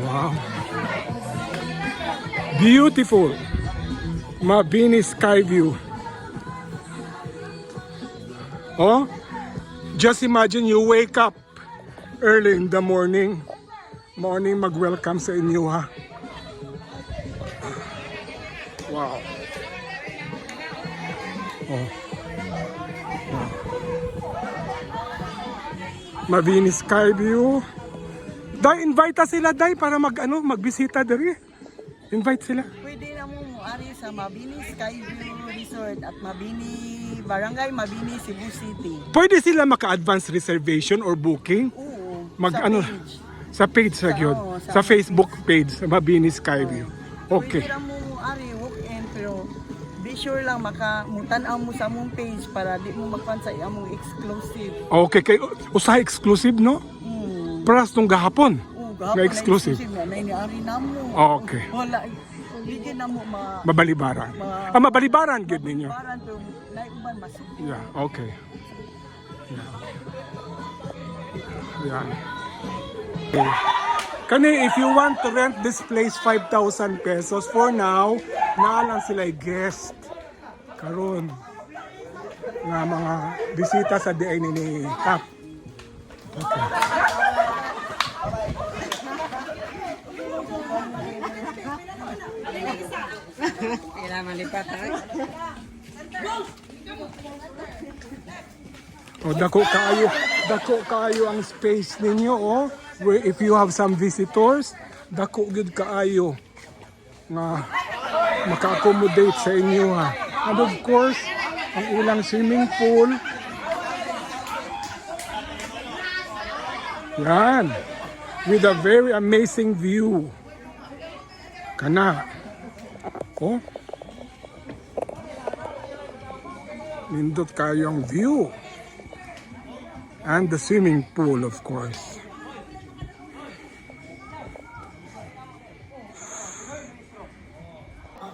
Wow. Beautiful. Mabini Sky View. Oh, just imagine you wake up early in the morning. Mag-welcome sa inyo, ha. Wow. Oh. Wow. Mabini Sky View. Dai, invite sila, Dai, para magbisita diri. Invite sila. Pwede na mo ari sa Mabini Skyview Resort at Mabini Barangay Mabini, Cebu City. Pwede sila maka-advance reservation or booking? Oo. Sa page sa gyud. Sa Facebook page sa Mabini Skyview. Okay. Pwede na mo ari walk-in pero be sure lang makamutan-aw mo sa among page para di mo magpansay among exclusive. Okay, kay usahay exclusive, no? Pras tong gahapon. Na exclusive. Na ni-ari na mo. Okay. Wala. Hindi na mo Mabalibaran. Mabalibaran gyud ninyo. Mabalibaran to na uban masuk. Yeah, okay. Yeah. Okay. Kani, if you want to rent this place 5,000 pesos for now, naalang sila guest. Karon nga mga bisita sa DI ni Kap. Okay. Kailangan lipat ha. Oh, dako kaayo ang space ninyo, oh. Where if you have some visitors, dako gyud kaayo nga maka-accommodate sa inyo, ha. And of course, ang ilang swimming pool. Yan. With a very amazing view. Kana. Oh. Nindot kayo ang view. And the swimming pool, of course.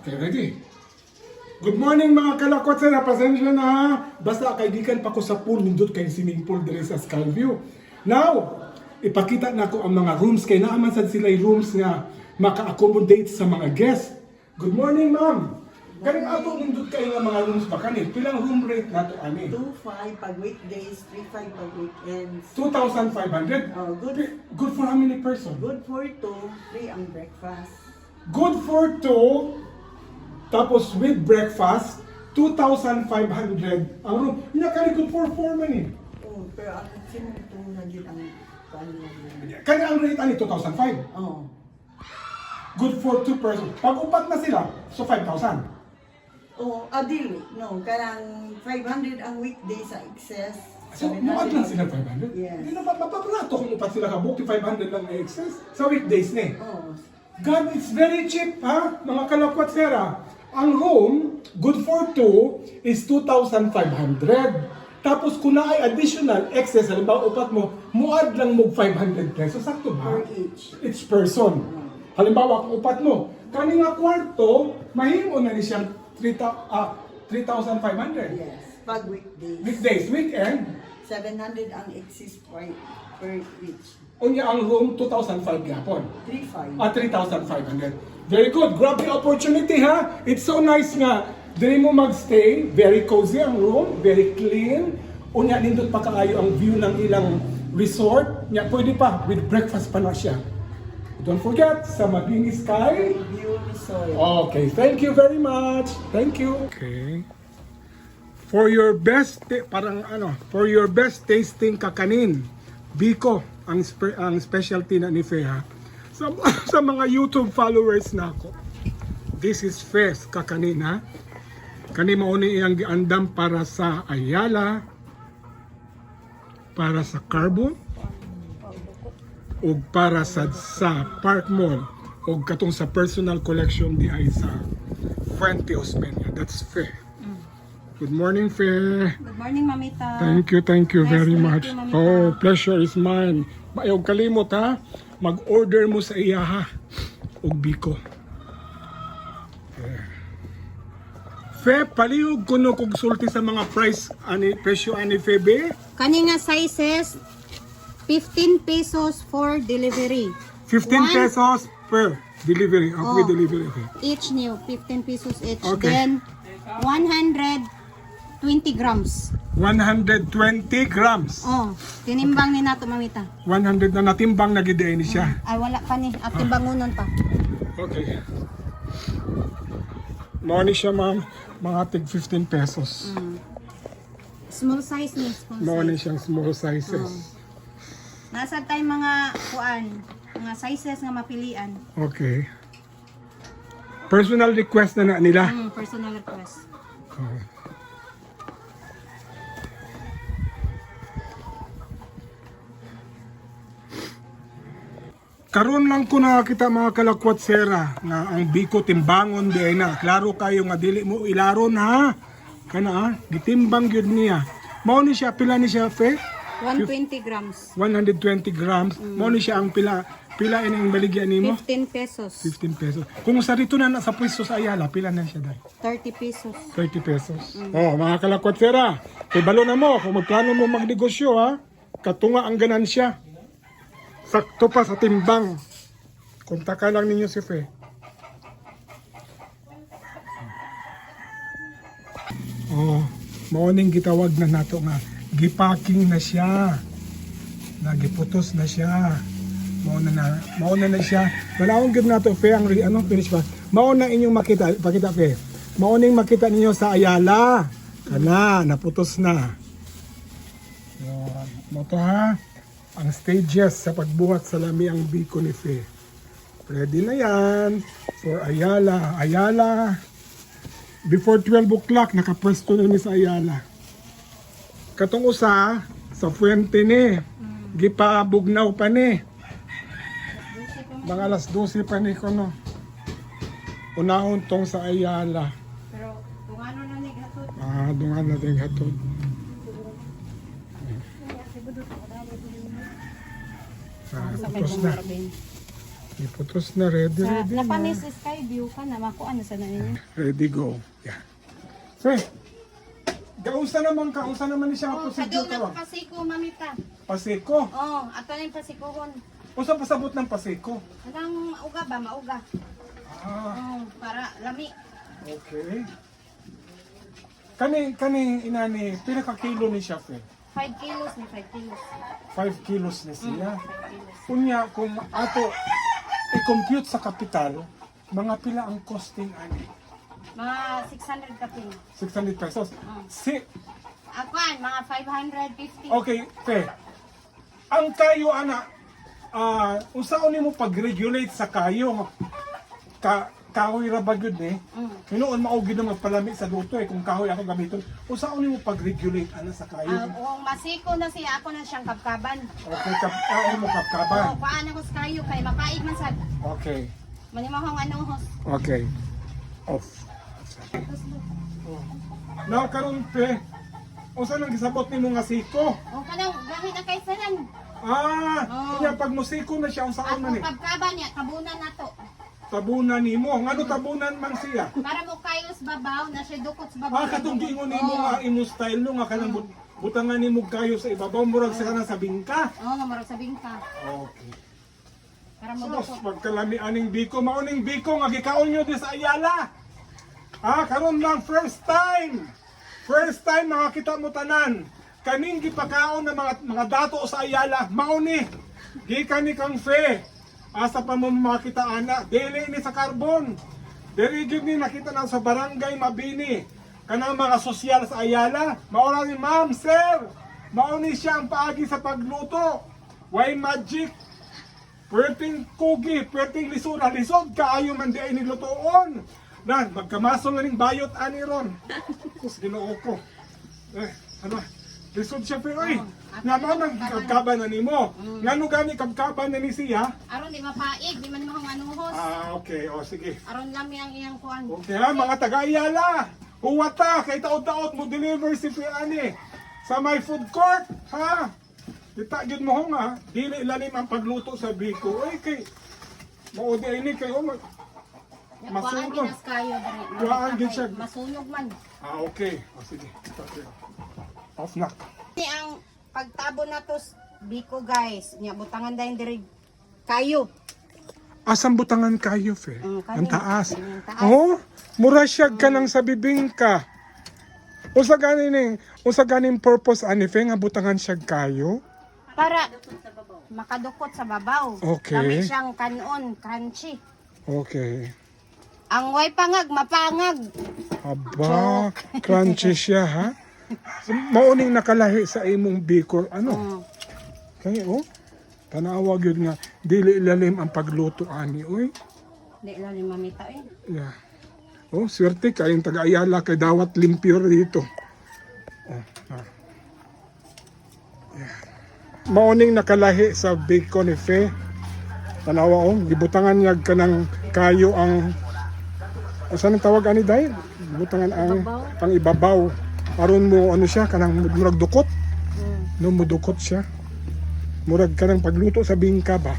Okay, ready? Good morning mga kalakot sa pasensya na. Basta kaibigan pa ko sa pool, nindot kay swimming pool dire sa Skyview. Now, ipakita na ko ang mga rooms kay naaman sad sila rooms nga maka-accommodate sa mga guests. Good morning, ma'am. Galing ato nindot kayo nga mga rooms ba kanil? Pilang room rate nato ani? 2,500 pag weekdays, 3,500 pag weekends. 2,500? Oh, Good for how many person? Good for 2, free ang breakfast. Good for 2, tapos with breakfast, 2,500 ang room. Hindi ka good for 4 man eh. Oh, pero ako sinutong na yun ang kanila. Kaya ang rate ani 2,500. Oh. Good for 2 person. Pag upat na sila, so 5,000. Oh, adili. No, karang 500 ang weekday sa excess. So, muad lang sila 500? Yes. Hindi na mapaprato kung upat sila kabuki, 500 lang na excess. Sa weekdays na eh. Oh. God, it's very cheap, ha? Mga kalakwat, sera. Ang room, good for 2, is 2,500. Tapos kung na ay additional excess, halimbawa upat mo, muad lang mo 500 pesos. Sakto ba? Per each. Each person. Halimbawa, kung upat mo, kani nga kwarto, mahimo na ni siyang 3,500. Yes, pag weekdays. Weekdays, weekend, 700 ang excess per each. unya ang room, 2,500 yapon. 3,500. 3,500. Very good. Grab the opportunity, ha? It's so nice nga. Dili mo magstay. Very cozy ang room. Very clean. Unya, nindot pa kaayo ang view ng ilang resort. Nya, pwede pa. With breakfast pa na siya. Don't forget, sa Mabini Sky. View Resort. Okay, thank you very much. Thank you. Okay. For your best, for your best tasting kakanin, Biko, ang specialty na ni Feha. Sa mga YouTube followers na ako, this is Fes kakanin, ha. Kani mauni iyang giandam para sa Ayala, para sa Carbon, o para sa Park Mall, o katong sa personal collection di ay sa Fuente Osmeña. That's Fe. Good morning, Fe. Good morning, Mamita. Thank you Nice very to meet much. you, Mamita. Oh, pleasure is mine. Ayaw kalimot, ha. Mag-order mo sa iya, ha. Og Biko. Fe, palihog ko no kung sulti sa mga presyo ani Febe. Kani nga sizes, 15 pesos for delivery. 15 One. pesos per delivery. Okay, Oh. delivery. Okay. Each new, 15 pesos each. Okay. Then, 120 grams. 120 grams. Oh, tinimbang ni nato, mamita. 100 na natimbang na gidain siya. Ay, wala pa ni. At timbangunon pa. Okay. Mao ni siya ma'am, mga tig 15 pesos. Small size ni. Small Mao ni size. siyang small sizes. Nasa tayo mga mga sizes nga mapilian. Okay. Personal request na nila. Personal request. Oh. Karon lang ko nakakita mga kalakwat sera nga ang biko timbangon di ay na. Klaro kayo nga dili mo ilaron ha. Kana ha, gitimbang gyud niya. Mao ni siya pila ni siya fe? 120 grams. 120 grams. Mao ni siya ang pila ining baligyan nimo? 15 pesos. 15 pesos. Kung sa rito na sa pwesto sa Ayala, pila na siya dai? 30 pesos. 30 pesos. Oh, mga kalakwat sera. Kay balo na mo kung magplano mo magnegosyo ha. Katunga ang ganansya. Sakto pa sa timbang. Kontakan lang ninyo si Fe. Oh, morning gitawag na nato nga. Gipacking na siya. Nagiputos na siya. Mauna na siya. Malawang gid nato Fe ang finish pa. Mauna inyong makita, pakita Fe. Mauning makita ninyo sa Ayala. Kana, naputos na. Yan. Mo to ha. Ang stages sa pagbuhat sa lami ang biko ni Fe. Ready na yan for Ayala. Ayala, before 12 o'clock, nakapwesto na ni sa Ayala. Katong usa, sa Fuente ni, gipabugnaw pa ni. Mga alas 12 pa ni ko no. Unahon tong sa Ayala. Pero kung ano na ni gatod. Dungan natin hatod. Putos na. Iputos na. Ready na. Napanis sky view ka na makuan na sa ninyo. Ready, go. Yeah. Fe, kaunsa naman siya Oh, ako sa kadyo dito. na pasiko mamita. Paseko. Oh, ato na yung pasikohon. Unsa pasabot ng paseko? Anong mauga ba? Mauga. Ah, Oh, para lami. okay. Kani inani, pila ka kilo ni siya, Fe? 5 kilos ni 5 kilos. 5 kilos ni siya. 5 kilos. Kunya, kung ato i-compute sa kapital, mga pila ang costing ani? Mga 600 kapin. 600 pesos. Si, Akuan, mga 550. okay, Fe. Ang kayo, unsaon nimo pag-regulate sa kayo? Kahoy ra ba gyud ni? Hinuon mao gyud na magpalami sa luto kung kahoy ako gamiton. Unsaon nimo pag-regulate sa kayo? Kung masiko na siya, ako na siyang kapkaban. Okay, mo kapkaban. Oo, paan ako sa kayo kay mapaig man sad. Okay. Manimahong anong hos. Okay. Off. Now karon Fe, unsa nang gisabot nimo nga siko? O kanang gamit na kay sanan. Ah, kaya pag musiko na siya unsaon man Ako ni? kapkaban niya, tabunan na to. Tabunan nimo. Ngano tabunan man siya? Para mo kayo sa babaw, na siya dukot sa babaw. Katong giingon nimo nga imo style no nga kanang butangan nimo kayo sa ibabaw murag sa kanang sa bingka. Oo, nga marag sabing ka. Okay. Para mo Sos, dukot. pagkalami aning biko, mauning biko nga gikaon nyo di sa Ayala. Karon lang first time. First time makakita mo tanan. Kaning gipakaon ng mga dato sa Ayala, mauni. Gikan ni kang Fe. Asa pa mo makita ana, dili ni sa carbon. Dili gyud ni nakita na sa barangay Mabini. Kanang mga sosyal sa Ayala, maura ni ma'am, sir. Mauni siya ang paagi sa pagluto. Why magic? Pwedeng kugi, pwedeng lisura, lisod kaayo man di ay nilutoon. Nan, magkamasol na ning bayot ani ron. Kus Ginoo ko. Ano? Lisod siya pero oy. Nga mo nang kabkaban na nimo. Ngano gani kabkaban na ni siya? Aron di mapaig, di man mahong anong hos. Okay, o sige. Aron lami ang iyang kuan. Okay ha, mga taga-Ayala. Huwata, kay taod-taod mo deliver si Piani sa my food court, ha? Kita gyud mo nga, dili lalim ang pagluto sa biko. Oy kay maudi ini kay Kuan masunog. ginas kayo diri. Kuhaan gid siya. Masunog man. Okay. O sige. Off na. Ni ang pagtabo na to biko guys, nya butangan dayon diri kayo. Asang butangan kayo, Fe? kanin. Ang taas. Ang taas. Oh, mura siya ka ng sa bibingka. Usa ganin purpose ani Fe nga butangan siya kayo? Para makadukot sa babaw. Okay. Dami siyang kanon, crunchy. Okay. Ang way pangag, mapangag. Aba, crunchy siya ha. Mauning nakalahi sa imong biko ano? Kaya oh. Tanawa gyud nga dili ilalim ang pagluto ani oy. Di lang ni mamita eh. Yeah. Oh, swerte kayong taga-Ayala kay dawat limpyo dito. Oh, yeah. Mauning nakalahi sa biko ni Fe. Tanawa oh, gibutangan niya ka ng kayo ang saan ang tawag ani dai? Gibutangan ang ibabaw. Aron mo ano siya kanang murag dukot. No mudukot siya. Murag ka ng pagluto sa bingka ba?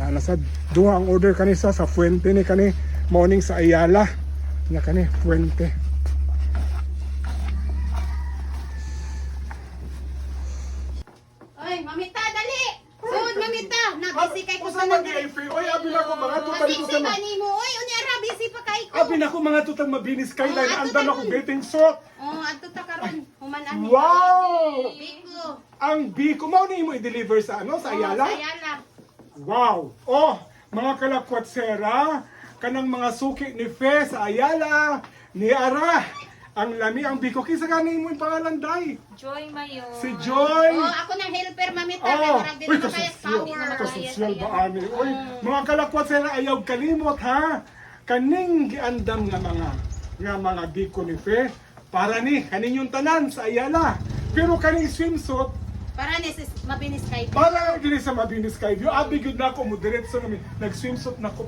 Nasad duha ang order kanisa sa Fuente ni kani morning sa Ayala. Nya kani Fuente. Oy, mamita dali. Sud mamita, nabisi kay ko sa sa Oy, abi na ko mga tutang Kasi ba nimo? Oy, unya ra busy pa kay ko. Abi na ko mga tutang mabinis kay dahil ato andan ako tayo. betting shot. Oh, adto ta karon. Human ani. Wow! Biko. Ang biko mo ni mo i-deliver sa ano sa Ayala? Sa Ayala. Wow! Oh, mga kalakwatsera, kanang mga suki ni Fe sa Ayala, ni Ara, ang lami ang biko. Kisa gani mo yung pangalan, Day? Joy Mayo. Si Joy! Oh, ako nang helper mamita Oh, kay murag dito uy, na kay power. kasosyal ba ani? Uy, mga kalakwatsera, ayaw kalimot ha. Kaning giandam nga mga biko ni Fe, para ni kaninyong tanan sa Ayala. Pero kaning swimsuit, Para ni sis mabinis kay ko. para gini sa mabinis kay view, abi gyud nako mo diretso na mi nag-swimsuit nako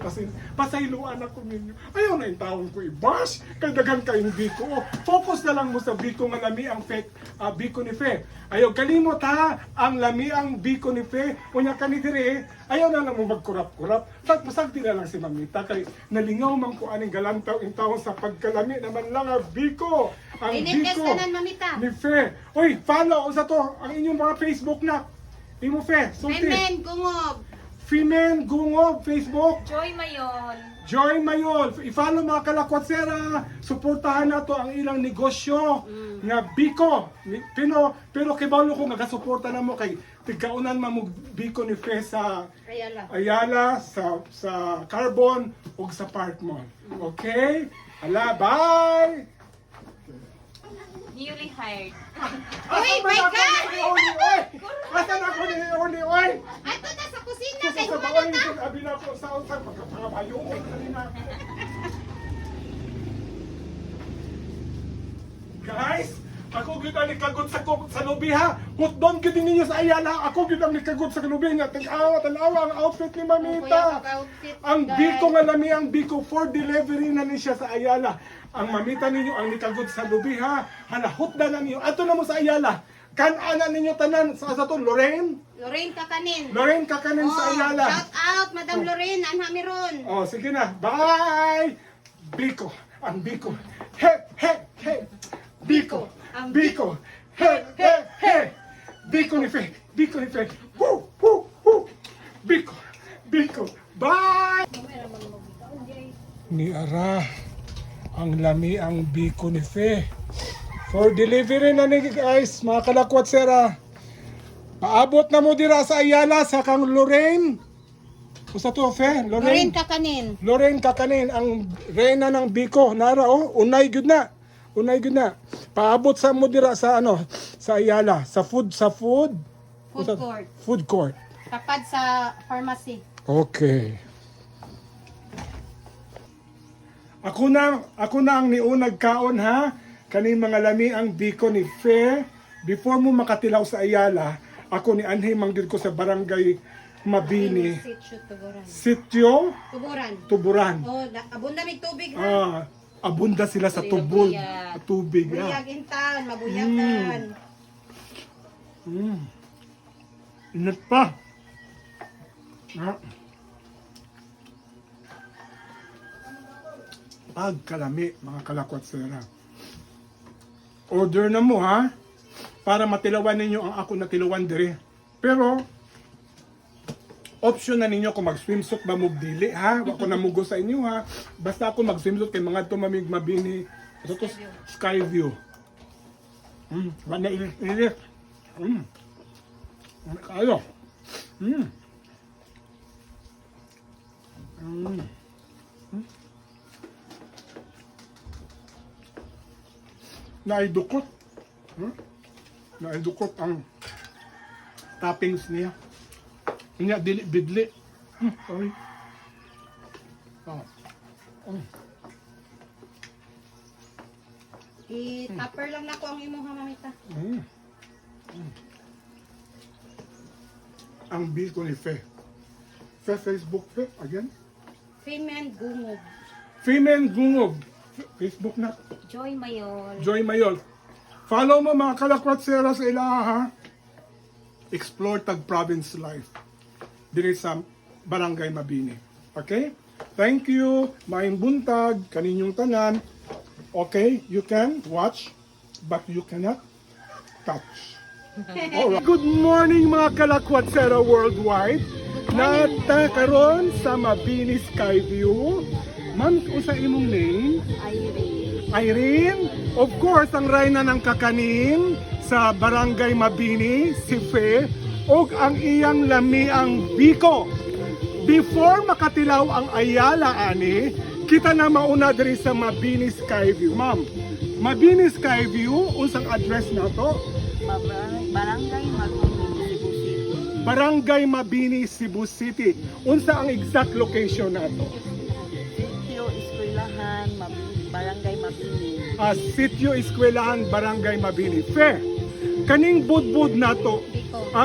pasayloan ako ninyo. Ayaw na yung taon ko i-bash kay daghan kayong biko. Focus na lang mo sa biko nga lami ang fake biko ni Fe. Ayaw kalimot ha, ang lami ang biko ni Fe. Unya kani dire, ayaw na lang mo magkurap-kurap. Pasagti na lang si Mamita kay nalingaw man ko aning galantaw in taon sa pagkalami naman lang ang biko. Ang Init biko tanan mamita. ni Fe. Oy, follow sa to ang inyong mga Facebook na. Imo Fe, sulti. Amen, kungob. Femen Gungob Facebook. Joy Mayon. Joy Mayol. I-follow mga kalakwatsera. Suportahan na to ang ilang negosyo nga biko. Pero kay bawlo ko nagasuporta na mo kay tigaunan man mo biko ni Fe sa Ayala. Ayala, sa Carbon ug sa Park Mall. Okay? Hala, bye! Newly hired. Uy, my God! Asan ako ni Oli, oy! Ato na sa kusina Kasi kay sa humana bawal ta. yung abi na ko sa utang pagkapabayo ko kanina. Guys, ako gyud ang nikagot sa lubi ha. Hutdon gyud ninyo sa Ayala. Ako gyud ang nikagot sa lubi nga tanawa ang outfit ni Mamita. Ang biko nga lami ang biko for delivery na ni siya sa Ayala. Ang Mamita ninyo ang nikagot sa lubi ha. Halahot na ninyo. Ato na mo sa Ayala. Kan-ana ninyo tanan sa to Lorraine. Lorraine Kakanin. Lorraine kakanin sa Ayala. Shout out, Madam Lorraine, anha meron. Oh, sige na. Bye! Biko. Ang Biko. He, he, he. Biko. Ang Biko. He, he, he. Biko ni Fe. Biko ni Fe. Woo, woo, woo. Biko. Biko. Bye! Ni Ara. Ang lami ang Biko ni Fe. For delivery na ni guys, mga kalakwatsera. Paabot na mo dira sa Ayala sa kang Lorraine. Usa to Fe? Lorraine Kakanin. Lorraine Kakanin, ang reyna ng Biko. Nara, oh, unay gud na. Unay gud na. Paabot sa mo dira sa ano, sa Ayala, sa food. Food Usa- court. Food court. Tapad sa pharmacy. Okay. Ako na ang niunag kaon ha. Kani mga lami ang Biko ni Fe. Before mo makatilaw sa Ayala, ako ni Anhe manggid ko sa barangay Mabini. Sitio Tuburan. Sitio Tuburan. Tuburan. Oh, abunda mig tubig ha. Abunda sila sa tubig. Buyag intan, mabuyagan. Init pa. Pagkalami, mga kalakwatsera. Order na mo ha, para matilawan ninyo ang ako na tilawan dire. Pero, option na ninyo kung mag-swimsuit ba mo dili ha. Wa ko namugo sa inyo ha. Basta ako mag-swimsuit kay mga tumamig mabini. Ito to sky view. Wala ilit. Kayo. Naidukot. Naidukot ang toppings niya. Niya dili bidli. Sorry. I-tupper lang na ko ang imong ha, mamita. Ang biko ni Fe. Fe Facebook Fe again. Female gungog. Female Gungog. Facebook na. Joy Mayol. Joy Mayol. Follow mo mga kalakwat-sera sa ilaha ha. Explore Tag Province Life. Diri sa Barangay Mabini. Okay? Thank you. Maayong buntag. Kaninyong tanan. Okay? You can watch, but you cannot touch. Alright. Good morning mga kalakwat-sera worldwide. Natakaroon sa Mabini Skyview. Ma'am, kung sa imong name? Irene. Of course, ang reyna ng kakanin sa Barangay Mabini, si Fe, o ang iyang lamiang Biko. Before makatilaw ang Ayala ani, kita na mauna diri sa Mabini Skyview. Ma'am, Mabini Skyview, unsang address na to? Barangay Mabini, Cebu City. Barangay Mabini, Cebu City. Unsa ang exact location na to? Sitio Eskwelahan, Barangay Mabini. Sitio Eskwelahan, Barangay Mabini. Fe, kaning budbud na to,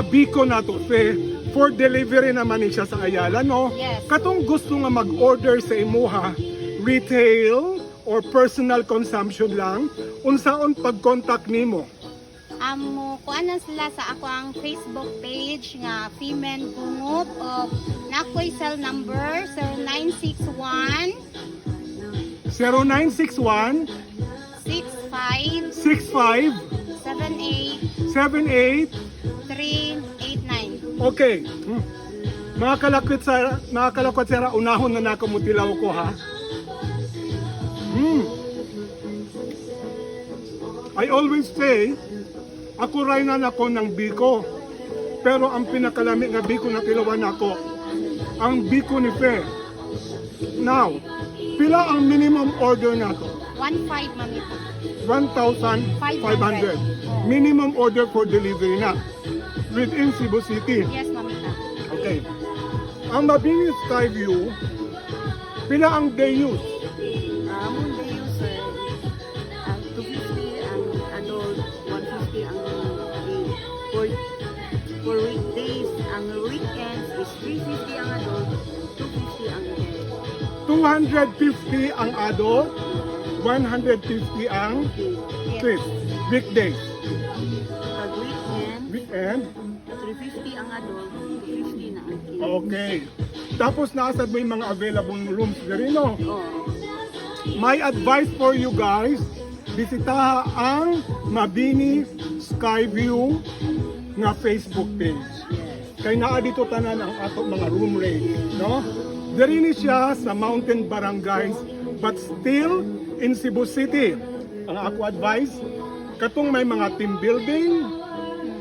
Biko na to, Fe, for delivery naman ni siya sa Ayala, no? Yes. Katong gusto nga mag-order sa imuha, retail or personal consumption lang, unsaon pag-contact nimo? Kuan na sila sa ako ang Facebook page nga Female Gungog of nakoy cell number 0961 0961 65 65 78 78. 389. Okay. Mga kalakwat sera, unahon na nakamutilaw ko ha. I always say, ako rayna ako ng Biko. Pero ang pinakalami nga Biko na tilawan ako, ang Biko ni Fe. Now, pila ang minimum order na to? 15 mamita. 1,500. Minimum order for delivery na. Within Cebu City. Yes, mamita. Okay. Ang Mabini Skyview, pila ang day use? Among day user, ang 250 ang adult, 150 ang for weekdays, ang weekends is 350 ang adult, 250 ang kid. 250 ang adult, 150 ang kids. Weekdays. Pag Weekend. 350 ang adult, 250 na ang kid. Okay. Tapos naasad mo yung mga available rooms diri, no? Oh. My advice for you guys, bisitaha ang Mabini Skyview nga Facebook page. Kay naa dito tanan ang ato mga room rate, no? Diri ni siya sa mountain barangays but still in Cebu City. Ang ako advice, katong may mga team building,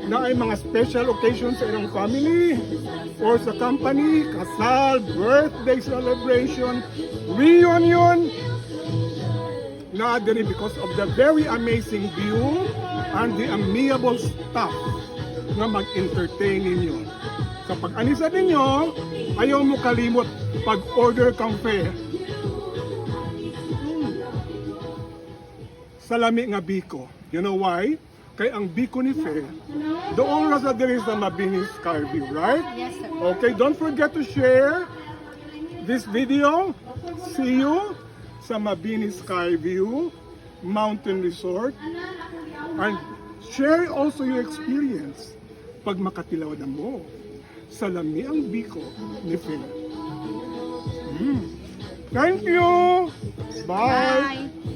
na ay mga special occasions sa ilang family or sa company, kasal, birthday celebration, reunion, na diri because of the very amazing view and the amiable staff na mag-entertain ninyo. Sa pag-anisa ninyo, ayaw mo kalimot pag-order kang Fe. Salami nga Biko. You know why? Kay ang Biko ni Fe, doon ra sa diri sa Mabini Skyview, right? Yes, sir. Okay, don't forget to share this video. See you sa Mabini Skyview Mountain Resort. And share also your experience pag makatilaw na mo sa lami ang Biko ni Fe. Thank you! Bye! Bye.